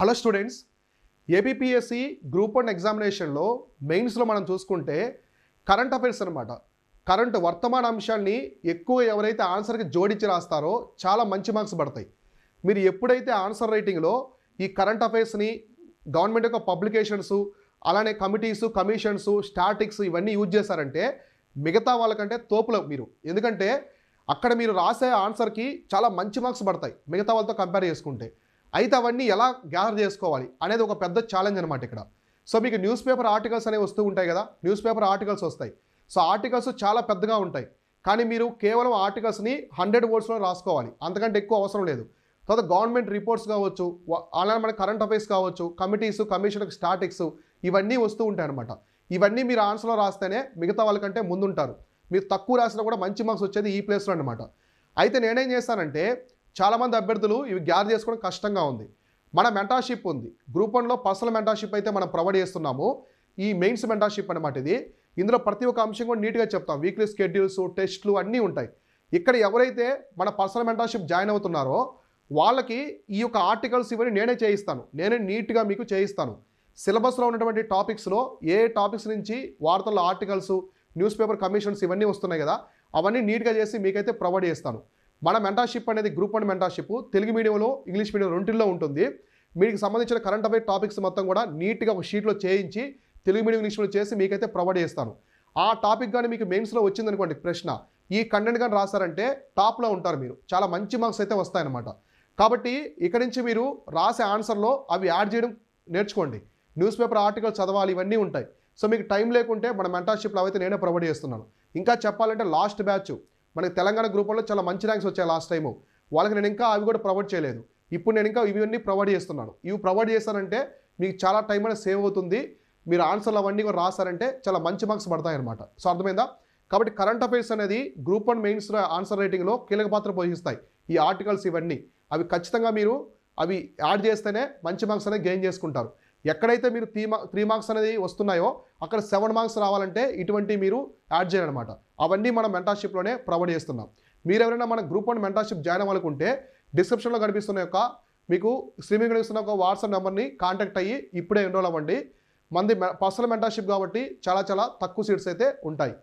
Hello students, APPSC group 1 ఎగ్జామినేషన్లో మెయిన్స్లో మనం చూసుకుంటే కరెంట్ అఫైర్స్ అనమాట. కరెంట్ వర్తమాన అంశాన్ని ఎక్కువ ఎవరైతే ఆన్సర్కి జోడించి రాస్తారో చాలా మంచి మార్క్స్ పడతాయి. మీరు ఎప్పుడైతే ఆన్సర్ రైటింగ్లో ఈ కరెంట్ అఫైర్స్ని గవర్నమెంట్ యొక్క పబ్లికేషన్స్ అలానే కమిటీసు కమిషన్స్ స్టాటిక్స్ ఇవన్నీ యూజ్ చేశారంటే మిగతా వాళ్ళకంటే తోపులో మీరు. ఎందుకంటే అక్కడ మీరు రాసే ఆన్సర్కి చాలా మంచి మార్క్స్ పడతాయి మిగతా వాళ్ళతో కంపేర్ చేసుకుంటే. అయితే అవన్నీ ఎలా గ్యాదర్ చేసుకోవాలి అనేది ఒక పెద్ద ఛాలెంజ్ అనమాట ఇక్కడ. సో మీకు న్యూస్ పేపర్ ఆర్టికల్స్ అనేవి వస్తూ ఉంటాయి కదా, న్యూస్ పేపర్ ఆర్టికల్స్ వస్తాయి. సో ఆర్టికల్స్ చాలా పెద్దగా ఉంటాయి, కానీ మీరు కేవలం ఆర్టికల్స్ని 100 వర్డ్స్లో రాసుకోవాలి, అంతకంటే ఎక్కువ అవసరం లేదు. తర్వాత గవర్నమెంట్ రిపోర్ట్స్ కావచ్చు, అలానే మన కరెంట్ అఫైర్స్ కావచ్చు, కమిటీస్ కమిషన్ స్టాటిక్స్ ఇవన్నీ వస్తూ ఉంటాయి అనమాట. ఇవన్నీ మీరు ఆన్సర్లో రాస్తేనే మిగతా వాళ్ళకంటే ముందుంటారు. మీరు తక్కువ రాసినా కూడా మంచి మార్క్స్ వచ్చేది ఈ ప్లేస్లో అనమాట. అయితే నేనేం చేస్తానంటే చాలామంది అభ్యర్థులు ఇవి గ్యాదర్ చేసుకోవడం కష్టంగా ఉంది. మన మెంటార్షిప్ ఉంది, గ్రూప్ 1లో పర్సనల్ మెంటార్షిప్ అయితే మనం ప్రొవైడ్ చేస్తున్నాము. ఈ మెయిన్స్ మెంటార్షిప్ అనమాట ఇది. ఇందులో ప్రతి ఒక్క అంశం కూడా నీట్గా చెప్తాం. వీక్లీ స్కెడ్యూల్స్, టెస్ట్లు అన్నీ ఉంటాయి. ఇక్కడ ఎవరైతే మన పర్సనల్ మెంటార్షిప్ జాయిన్ అవుతున్నారో వాళ్ళకి ఈ యొక్క ఆర్టికల్స్ ఇవన్నీ నేనే చేయిస్తాను, నేనే నీట్గా మీకు చేయిస్తాను. సిలబస్లో ఉన్నటువంటి టాపిక్స్లో ఏ టాపిక్స్ నుంచి వార్తల్లో ఆర్టికల్స్, న్యూస్ పేపర్ కమిషన్స్ ఇవన్నీ వస్తున్నాయి కదా, అవన్నీ నీట్గా చేసి మీకైతే ప్రొవైడ్ చేస్తాను. మన మెంటార్షిప్ అనేది గ్రూప్ 1 మెంటార్షిప్ తెలుగు మీడియంలో ఇంగ్లీష్ మీడియం రెండింటిలో ఉంటుంది. మీకు సంబంధించిన కరెంట్ అఫైర్ టాపిక్స్ మొత్తం కూడా నీట్గా ఒక షీట్లో చేయించి తెలుగు మీడియం ఇంగ్లీష్ మీడియం చేసి మీకైతే ప్రొవైడ్ చేస్తాను. ఆ టాపిక్ కానీ మీకు మెయిన్స్లో వచ్చిందనుకోండి ప్రశ్న, ఈ కంటెంట్ కానీ రాశారంటే టాప్లో ఉంటారు మీరు, చాలా మంచి మార్క్స్ అయితే వస్తాయన్నమాట. కాబట్టి ఇక్కడి నుంచి మీరు రాసే ఆన్సర్లో అవి యాడ్ చేయడం నేర్చుకోండి. న్యూస్ పేపర్ ఆర్టికల్ చదవాలి, ఇవన్నీ ఉంటాయి. సో మీకు టైం లేకుంటే మన మెంటార్షిప్లో అయితే నేనే ప్రొవైడ్ చేస్తున్నాను. ఇంకా చెప్పాలంటే లాస్ట్ బ్యాచ్ మనకి తెలంగాణ గ్రూప్ 1లో చాలా మంచి ర్యాంక్స్ వచ్చాయి లాస్ట్ టైము. వాళ్ళకి నేను ఇంకా అవి కూడా ప్రొవైడ్ చేయలేదు. ఇప్పుడు నేను ఇంకా ఇవన్నీ ప్రొవైడ్ చేస్తున్నాను. ఇవి ప్రొవైడ్ చేశానంటే మీకు చాలా టైం అనేది సేవ్ అవుతుంది. మీరు ఆన్సర్లు అవన్నీ కూడా రాశారంటే చాలా మంచి మార్క్స్ పడతాయన్నమాట. సో అర్థమైందా? కాబట్టి కరెంట్ అఫైర్స్ అనేది గ్రూప్ 1 మెయిన్స్ ఆన్సర్ రైటింగ్లో కీలక పాత్ర పోషిస్తాయి. ఈ ఆర్టికల్స్ ఇవన్నీ అవి ఖచ్చితంగా మీరు అవి యాడ్ చేస్తేనే మంచి మార్క్స్ అనేది గెయిన్ చేసుకుంటారు. ఎక్కడైతే మీరు 3 మార్క్స్ అనేది వస్తున్నాయో అక్కడ 7 మార్క్స్ రావాలంటే ఇటువంటి మీరు యాడ్ చేయాలన్నమాట. అవన్నీ మనం మెంటార్షిప్లోనే ప్రొవైడ్ చేస్తున్నాం. మీరు ఎవరైనా మన గ్రూప్ 1 మెంటార్షిప్ జాయిన్ అవ్వాలనుకుంటే డిస్క్రిప్షన్లో కనిపిస్తున్న యొక్క మీకు స్క్రీన్ కనిపిస్తున్న ఒక వాట్సాప్ నెంబర్ని కాంటాక్ట్ అయ్యి ఇప్పుడే ఎన్రోల్ అవ్వండి. మంది పర్సనల్ మెంటార్షిప్ కాబట్టి చాలా తక్కువ సీట్స్ అయితే ఉంటాయి.